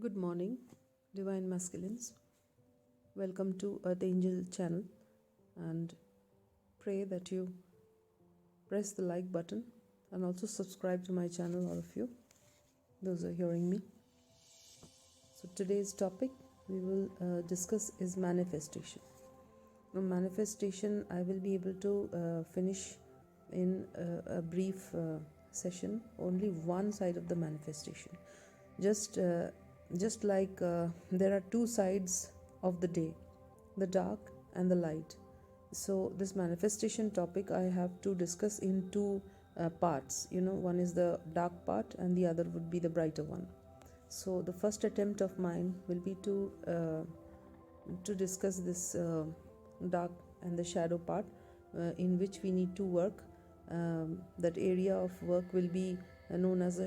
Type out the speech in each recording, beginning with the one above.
Good morning, Divine Masculines. Welcome to Earth Angel channel and pray that you press the like button and also subscribe to my channel, all of you, those who are hearing me. So today's topic we will discuss is manifestation. Now, manifestation I will be able to finish in a brief session, only one side of the manifestation. Just like there are two sides of the day, the dark and the light. So this manifestation topic I have to discuss in two parts. One is the dark part and the other would be the brighter one. So the first attempt of mine will be to discuss this dark and the shadow part, in which we need to work. That area of work will be known as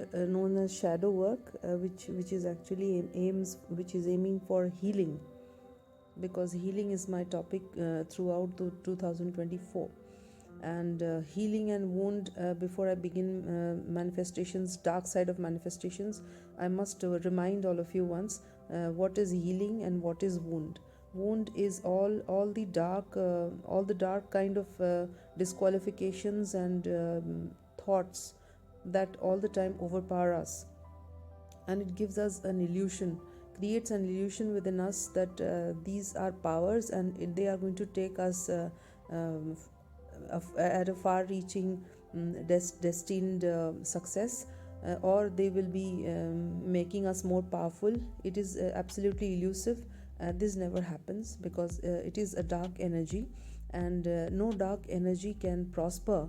shadow work, which is actually aiming for healing, because healing is my topic throughout 2024. And healing and wound, before I begin manifestations, dark side of manifestations, I must remind all of you once what is healing and what is wound. Wound is all the dark kind of disqualifications and thoughts that all the time overpower us, and it gives us an illusion, creates an illusion within us that these are powers and they are going to take us at a far-reaching destined success, or they will be making us more powerful. It is absolutely elusive. This never happens because it is a dark energy, and no dark energy can prosper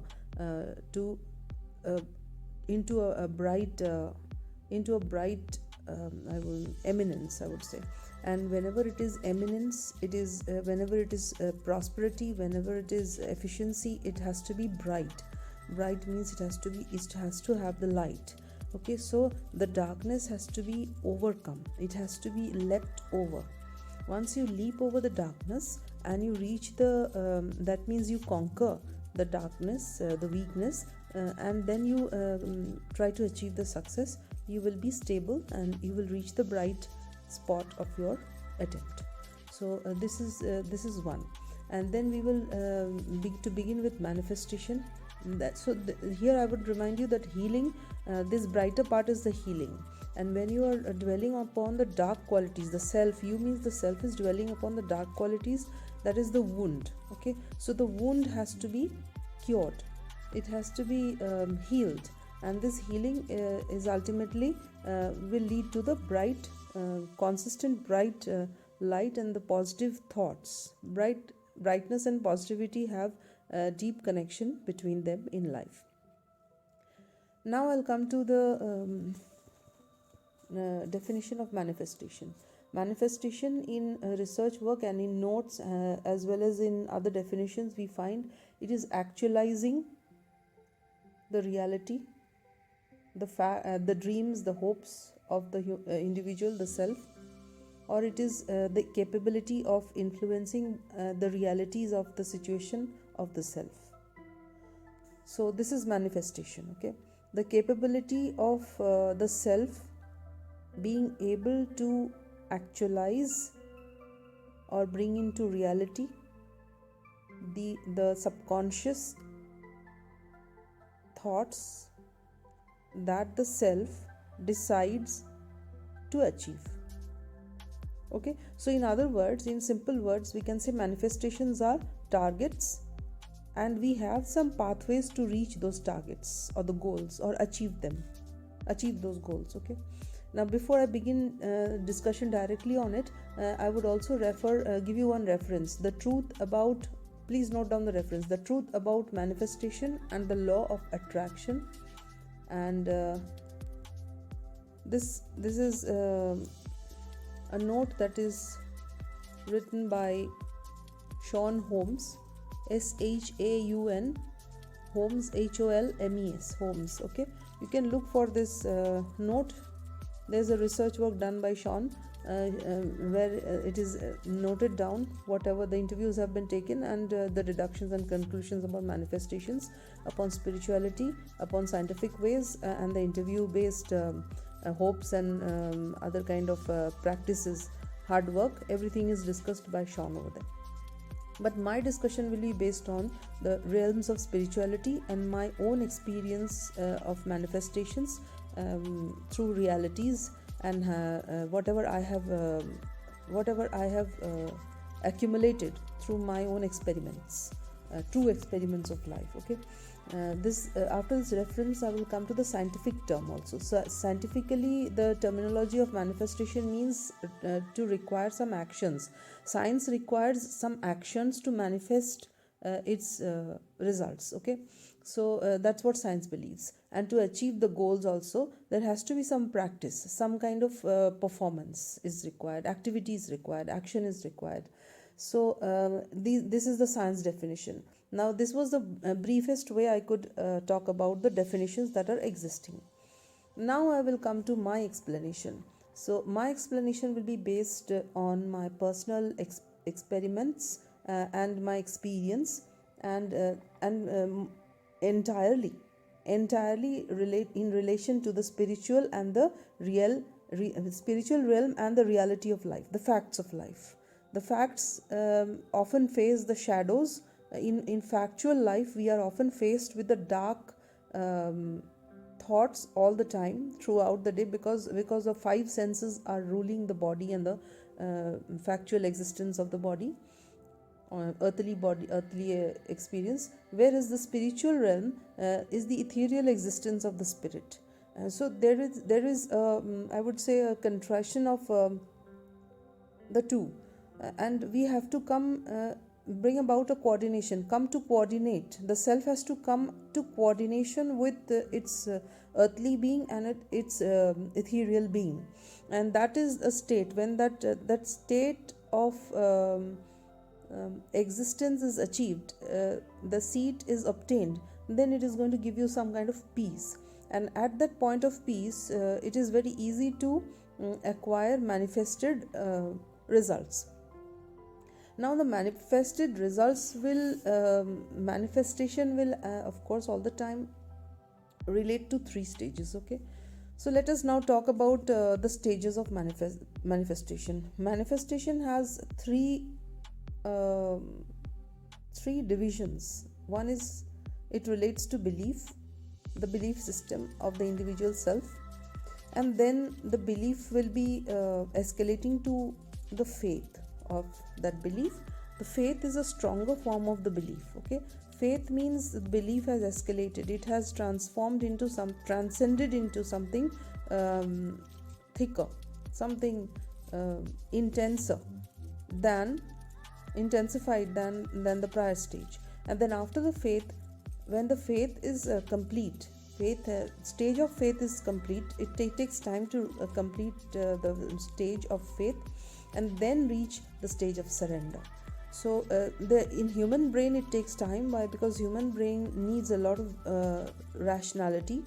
to into a bright eminence, I would say. And whenever it is eminence, it is whenever it is prosperity, whenever it is efficiency, it has to be bright. Bright means it has to have the light. Okay, so the darkness has to be overcome, it has to be leapt over. Once you leap over the darkness and you reach that means you conquer the darkness, the weakness, and then you try to achieve the success. You will be stable and you will reach the bright spot of your attempt. So this is one. And then we will begin with manifestation. Here I would remind you that healing, this brighter part is the healing. And when you are dwelling upon the dark qualities, the self, you means the self is dwelling upon the dark qualities, that is the wound. Okay, so the wound has to be cured, it has to be healed, and this healing is ultimately will lead to the bright, consistent bright light and the positive thoughts. Brightness and positivity have a deep connection between them in life. Now I'll come to the definition of manifestation. Manifestation in research work and in notes, as well as in other definitions, we find it is actualizing the reality, the dreams, the hopes of the individual, the self, or it is the capability of influencing the realities of the situation of the self. So this is manifestation. Okay, the capability of the self being able to actualize or bring into reality the subconscious thoughts that the self decides to achieve. Okay, so in other words, in simple words, we can say manifestations are targets, and we have some pathways to reach those targets or the goals, or achieve those goals. Okay, now before I begin discussion directly on it, I would also give you one reference. Please note down the reference: The Truth About Manifestation and the Law of Attraction. And this is a note that is written by Sean Holmes, Shaun Holmes, Holmes, Holmes. Okay, you can look for this note. There's a research work done by Sean where it is noted down whatever the interviews have been taken, and the deductions and conclusions about manifestations upon spirituality, upon scientific ways, and the interview based hopes and other kind of practices, hard work, everything is discussed by Sean over there. But my discussion will be based on the realms of spirituality and my own experience of manifestations through realities, and whatever I have accumulated through my own experiments, true experiments of life. Okay, this after this reference, I will come to the scientific term also. So scientifically, the terminology of manifestation means to require some actions. Science requires some actions to manifest its results. Okay, so that's what science believes. And to achieve the goals also, there has to be some practice, some kind of performance is required, activity is required, action is required. So this is the science definition. Now this was the briefest way I could talk about the definitions that are existing. Now I will come to my explanation. So my explanation will be based on my personal experiments and my experience, and entirely relate in relation to the spiritual and the spiritual realm and the reality of life, the facts of life. The facts often face the shadows. In factual life, we are often faced with the dark thoughts all the time throughout the day, because the five senses are ruling the body and the factual existence of the body, earthly body, earthly experience. Whereas the spiritual realm is the ethereal existence of the spirit. So there is I would say a contraction of the two, and we have to bring about a coordination, come to coordinate. The self has to come to coordination with its earthly being and its ethereal being, and that is a state. When that state of existence is achieved, the seat is obtained, then it is going to give you some kind of peace. And at that point of peace, it is very easy to acquire manifested results. Now the manifested results manifestation will of course all the time relate to three stages. Okay, so let us now talk about the stages of manifestation. Manifestation has three divisions. One is, it relates to belief, the belief system of the individual self, and then the belief will be escalating to the faith of that belief. The faith is a stronger form of the belief. Okay, faith means the belief has escalated, it has transcended into something thicker, something intensified than the prior stage. And then after the faith, when the faith is complete, stage of faith is complete, it takes time to complete the stage of faith, and then reach the stage of surrender. So in human brain it takes time, because human brain needs a lot of rationality,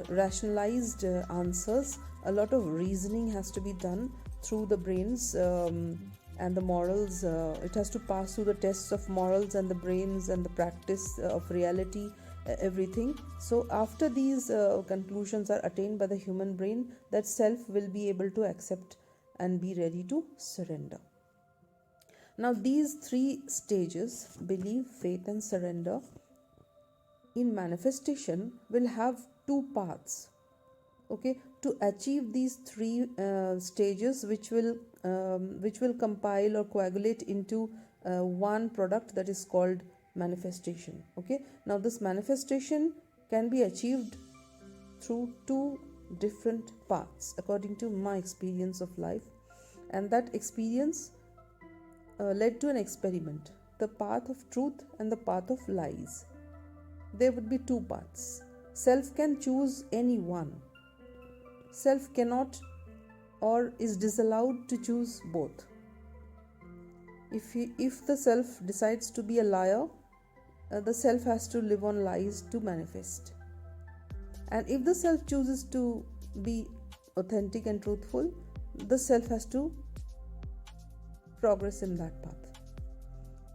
rationalized answers. A lot of reasoning has to be done through the brains, and the morals. It has to pass through the tests of morals and the brains and the practice of reality, everything. So after these conclusions are attained by the human brain, that self will be able to accept and be ready to surrender. Now these three stages, belief, faith and surrender, in manifestation will have two paths. Okay, to achieve these three stages, which will compile or coagulate into one product that is called manifestation. Okay, now this manifestation can be achieved through two different paths according to my experience of life, and that experience led to an experiment, the path of truth and the path of lies. There would be two paths. Self can choose any one. Self cannot or is disallowed to choose both. If the self decides to be a liar, the self has to live on lies to manifest. And if the self chooses to be authentic and truthful, the self has to progress in that path.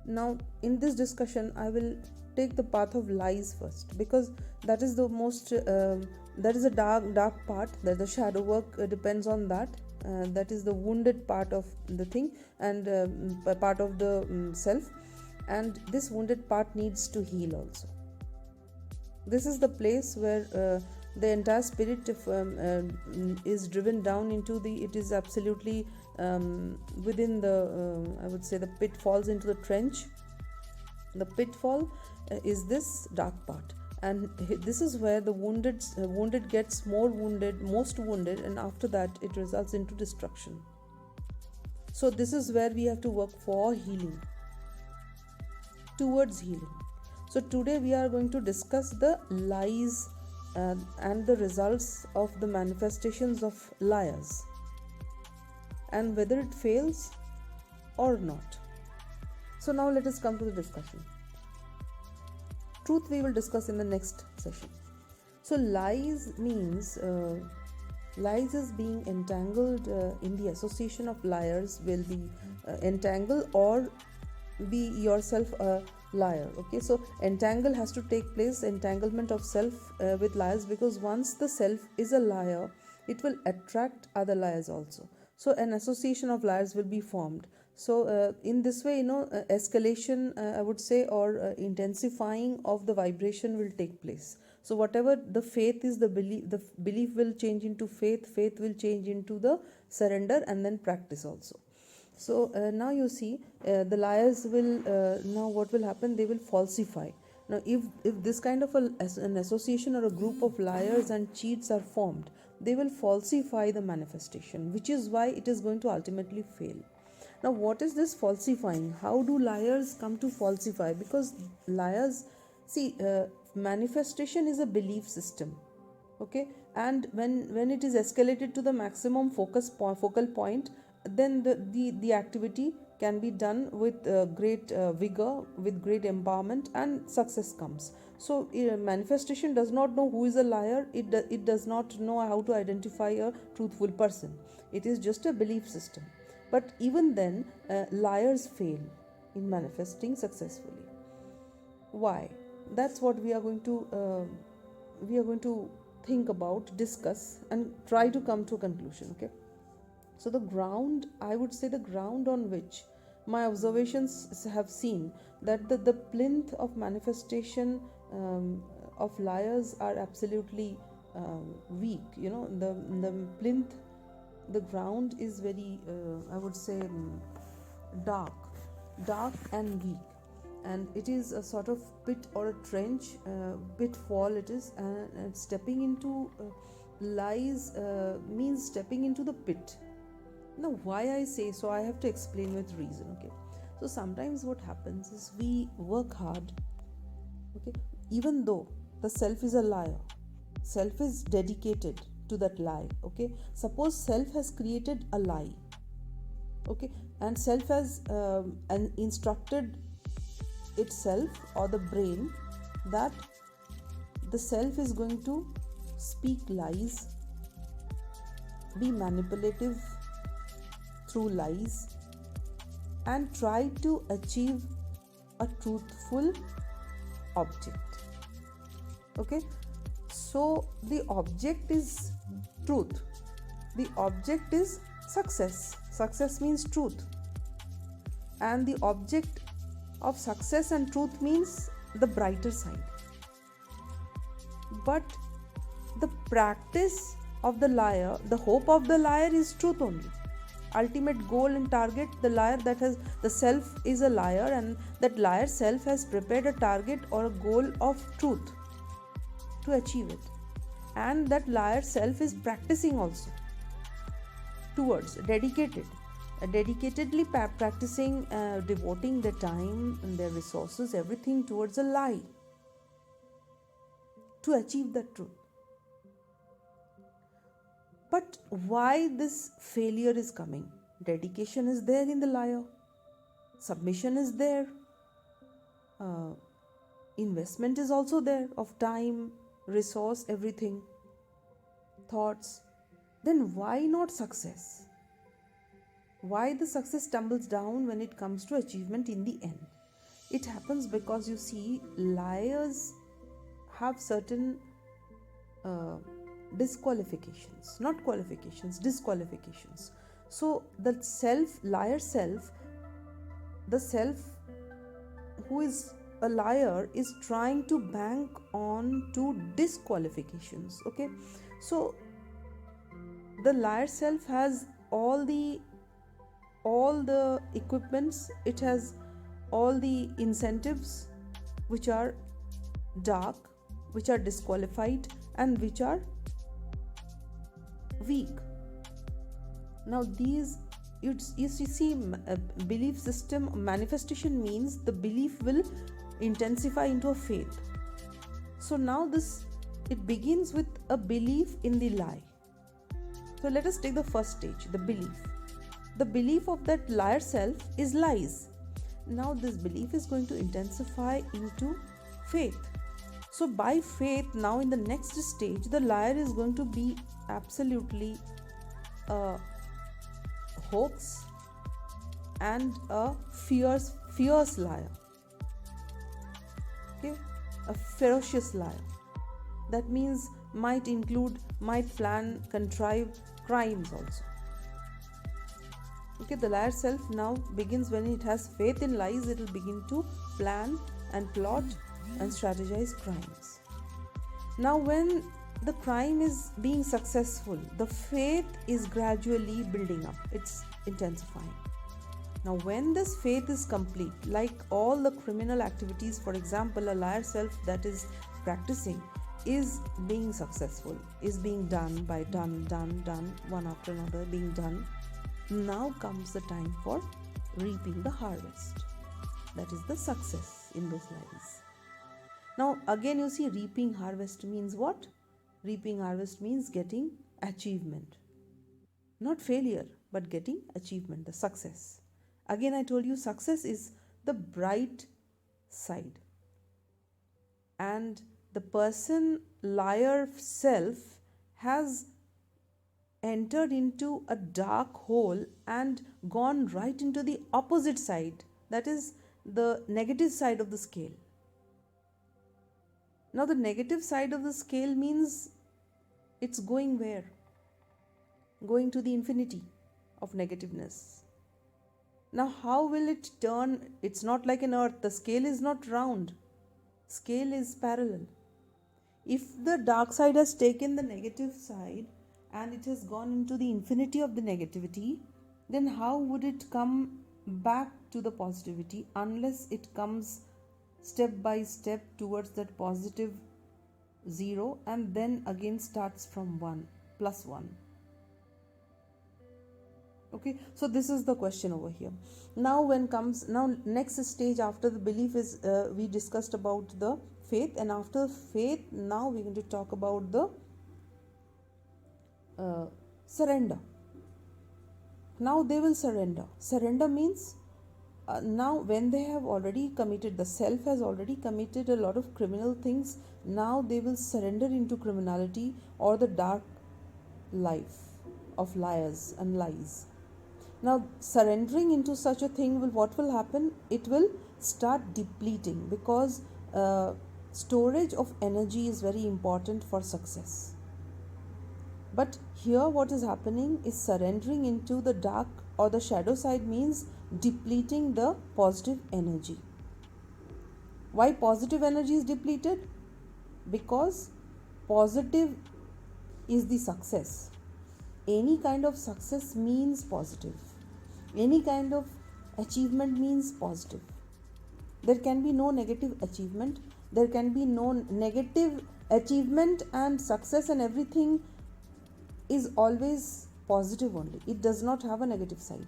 Now in this discussion, I will take the path of lies first, because that is the most that is a dark part, that the shadow work depends on that. That is the wounded part of the thing, and part of the self, and this wounded part needs to heal also. This is the place where the entire spirit is driven down into the, it is absolutely within the I would say the pit, falls into the trench. The pitfall is this dark part, and this is where the wounded gets more wounded, most wounded, and after that it results into destruction. So this is where we have to work for healing, towards healing. So today we are going to discuss the lies and the results of the manifestations of liars, and whether it fails or not. So now let us come to the discussion. Truth we will discuss in the next session. So lies means, lies is being entangled in the association of liars, will be entangle or be yourself a liar. Okay, so entangle has to take place, entanglement of self with liars, because once the self is a liar, it will attract other liars also. So an association of liars will be formed. So in this way, escalation, I would say, or intensifying of the vibration will take place. So whatever the faith is, the belief will change into faith, faith will change into the surrender, and then practice also. So now you see, the liars will, now what will happen, they will falsify. Now if this kind of an association or a group of liars and cheats are formed, they will falsify the manifestation, which is why it is going to ultimately fail. Now what is this falsifying? How do liars come to falsify? Because liars, see, manifestation is a belief system, okay, and when it is escalated to the maximum focal point, then the activity can be done with great vigor, with great empowerment, and success comes. So manifestation does not know who is a liar. It does not know how to identify a truthful person. It is just a belief system. But even then, liars fail in manifesting successfully. Why? That's what we are going to think about, discuss, and try to come to a conclusion. Okay. So the ground, I would say, the ground on which my observations have seen that the plinth of manifestation of liars are absolutely weak. The plinth, the ground is very, I would say, dark and weak, and it is a sort of pit or a trench, pitfall it is, and stepping into lies means stepping into the pit. Now why I say so, I have to explain with reason. Okay, so sometimes what happens is we work hard, okay, even though the self is a liar, self is dedicated to that lie. Okay, suppose self has created a lie, okay, and self has instructed itself or the brain that the self is going to speak lies, be manipulative through lies, and try to achieve a truthful object. Okay, so the object is truth, the object is success means truth, and the object of success and truth means the brighter side. But the practice of the liar, the hope of the liar is truth only. Ultimate goal and target, the liar, that has, the self is a liar, and that liar self has prepared a target or a goal of truth to achieve it, and that liar self is practicing also towards, dedicatedly practicing, devoting their time and their resources, everything towards a lie to achieve that truth. But why this failure is coming? Dedication is there in the liar, submission is there, investment is also there of time, resource, everything, thoughts. Then why not success? Why the success tumbles down when it comes to achievement in the end? It happens because you see, liars have certain uh, disqualifications, not qualifications, disqualifications. So the liar self, the self who is a liar, is trying to bank on to disqualifications. Okay, so the liar self has all the equipments, it has all the incentives which are dark, which are disqualified, and which are weak. Now these, you see, belief system manifestation means the belief will intensify into a faith. So now this, it begins with a belief in the lie. So let us take the first stage, the belief. The belief of that liar self is lies. Now this belief is going to intensify into faith. So by faith, now in the next stage, the liar is going to be absolutely a hoax and a fierce liar. Okay, a ferocious liar. That means might plan, contrive crimes also. Okay, the liar self now begins, when it has faith in lies, it will begin to plan and plot and strategize crimes. Now when the crime is being successful, the faith is gradually building up, it's intensifying. Now when this faith is complete, like all the criminal activities, for example, a liar self that is practicing is being successful, is being done, one after another being done. Now comes the time for reaping the harvest. That is the success in those lives. Now again, you see, reaping harvest means what? Reaping harvest means getting achievement. Not failure, but getting achievement, the success. Again, I told you, success is the bright side. And the person, liar self, has entered into a dark hole and gone right into the opposite side, that is the negative side of the scale. Now the negative side of the scale means it's going where? Going to the infinity of negativeness. Now how will it turn? It's not like an earth, the scale is not round, scale is parallel. If the dark side has taken the negative side and it has gone into the infinity of the negativity, then how would it come back to the positivity unless it comes step by step towards that positive zero and then again starts from 1 plus 1? Okay, so this is the question over here. Now next stage after the belief is, we discussed about the faith, and after faith, now we're going to talk about the surrender. Now they will surrender. Surrender means, now when they have already committed, the self has already committed a lot of criminal things, now they will surrender into criminality or the dark life of liars and lies. Now surrendering into such a thing, what will happen? It will start depleting, because storage of energy is very important for success. But here what is happening is surrendering into the dark or the shadow side means depleting the positive energy. Why positive energy is depleted? Because positive is the success. Any kind of success means positive. Any kind of achievement means positive. There can be no negative achievement. There can be no negative achievement, and success and everything is always positive only. It does not have a negative side.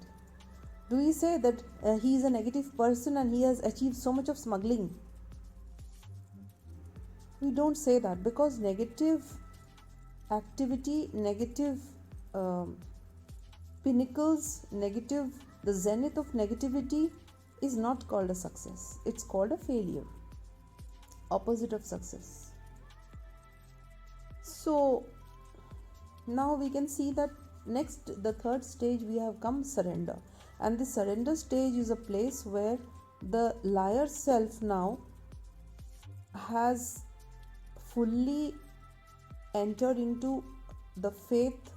Do we say that he is a negative person and he has achieved so much of smuggling? We don't say that, because negative activity, negative pinnacles, the zenith of negativity is not called a success. It's called a failure, opposite of success. So now we can see that next, the third stage we have come, surrender. And the surrender stage is a place where the liar self now has fully entered into the faith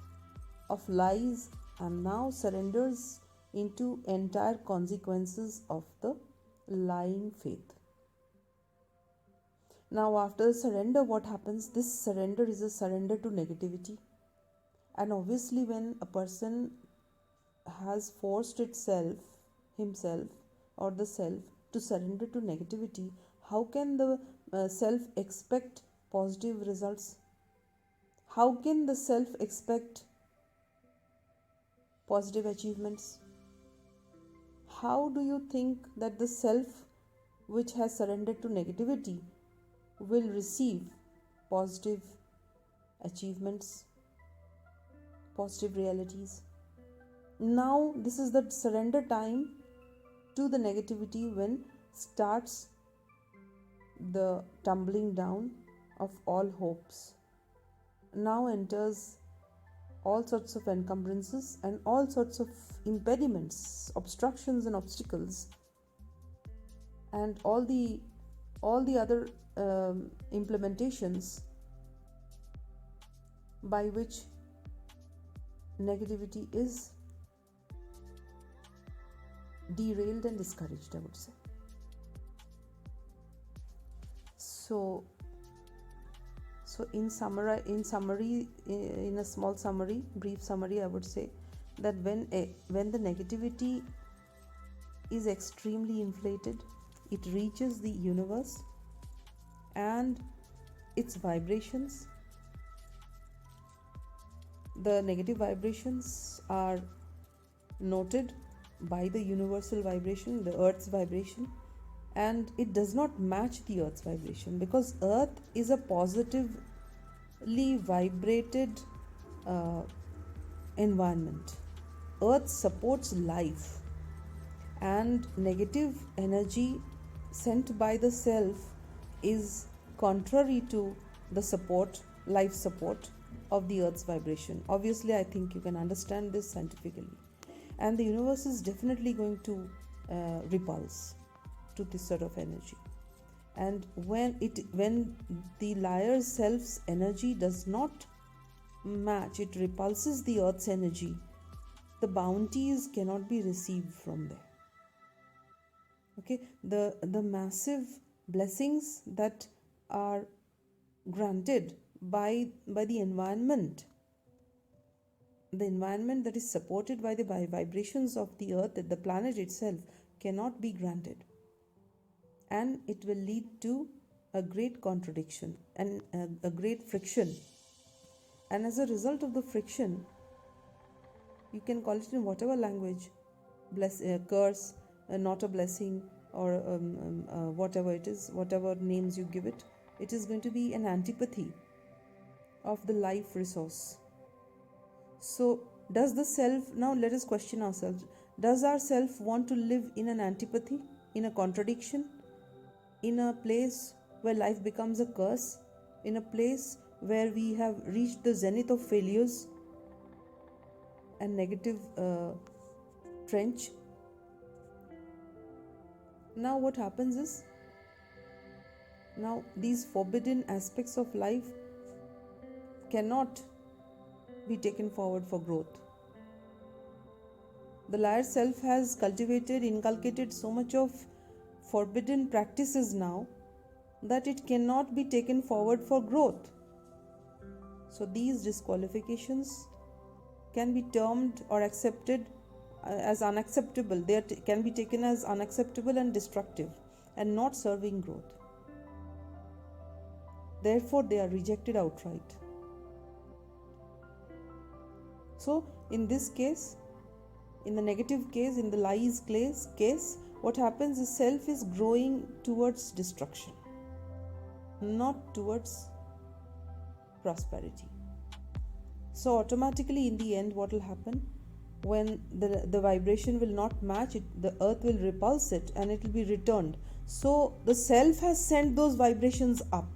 of lies and now surrenders into entire consequences of the lying faith. Now, after the surrender, what happens? This surrender is a surrender to negativity. And obviously, when a person has forced himself, or the self to surrender to negativity, how can the self expect positive results? How can the self expect positive achievements? How do you think that the self which has surrendered to negativity will receive positive achievements, positive realities? Now, this is the surrender time to the negativity when starts the tumbling down of all hopes. Now enters all sorts of encumbrances and all sorts of impediments, obstructions and obstacles, and all the other implementations by which negativity is derailed and discouraged, I would say. So in a small summary, brief summary, I would say that when the negativity is extremely inflated, it reaches the universe and its vibrations. The negative vibrations are noted by the universal vibration, the earth's vibration, and it does not match the earth's vibration because earth is a positively vibrated environment. Earth supports life, and negative energy sent by the self is contrary to the life support of the earth's vibration. Obviously, I think you can understand this scientifically, and the universe is definitely going to repulse to this sort of energy. And when the liar self's energy does not match, it repulses the earth's energy, the bounties cannot be received from there. Okay, the massive blessings that are granted by the environment, the environment that is supported by the vibrations of the earth, the planet itself, cannot be granted, and it will lead to a great contradiction and a great friction. And as a result of the friction, you can call it in whatever language, curse, not a blessing, or whatever it is, whatever names you give it, it is going to be an antipathy of the life resource. So does the self, now let us question ourselves, does our self want to live in an antipathy, in a contradiction, in a place where life becomes a curse, in a place where we have reached the zenith of failures and negative trench? Now what happens is, now these forbidden aspects of life cannot be taken forward for growth. The liar self has inculcated so much of forbidden practices now that it cannot be taken forward for growth. So these disqualifications can be termed or accepted as unacceptable. They can be taken as unacceptable and destructive and not serving growth. Therefore, they are rejected outright. So in this case, in the negative case, in the lies case, what happens is self is growing towards destruction, not towards prosperity. So automatically in the end, what will happen? When the vibration will not match it, the earth will repulse it and it will be returned. So the self has sent those vibrations up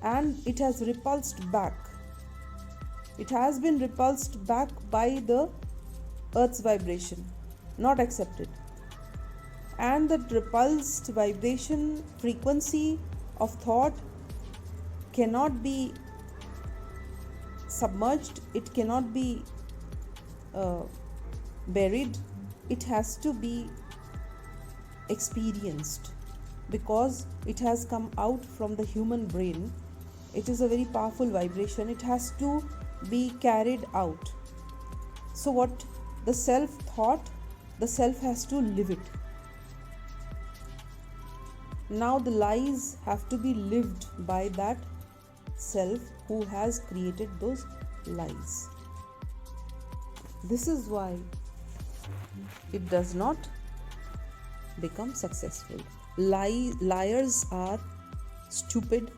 and it has repulsed back. It has been repulsed back by the earth's vibration, not accepted. and that repulsed vibration frequency of thought cannot be submerged, it cannot be buried, it has to be experienced, because it has come out from the human brain. It is a very powerful vibration, it has to be carried out. So what the self thought, the self has to live it. Now the lies have to be lived by that self who has created those lies. This is why it does not become successful. Liars are stupid,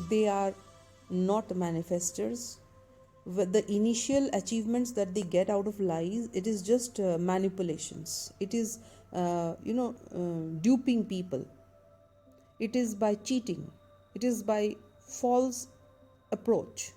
they are not manifestors. With the initial achievements that they get out of lies, it is just manipulations, it is duping people, it is by cheating, it is by false approach,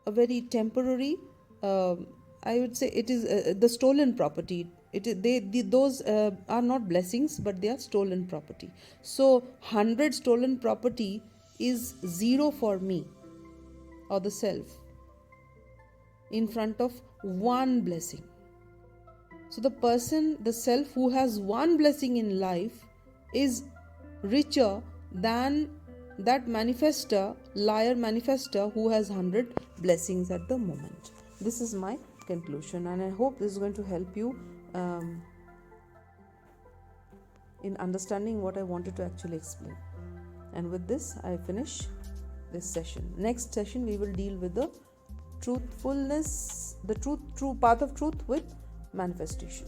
a very temporary, I would say it is the stolen property. Those are not blessings, but they are stolen property. So 100 stolen property is 0 for me or the self in front of one blessing. So the person, the self who has one blessing in life is richer than that manifestor, liar manifestor, who has 100 blessings at the moment. This is my conclusion, and I hope this is going to help you in understanding what I wanted to actually explain. And with this, I finish this session. Next session, we will deal with the truthfulness, the true path of truth with manifestation.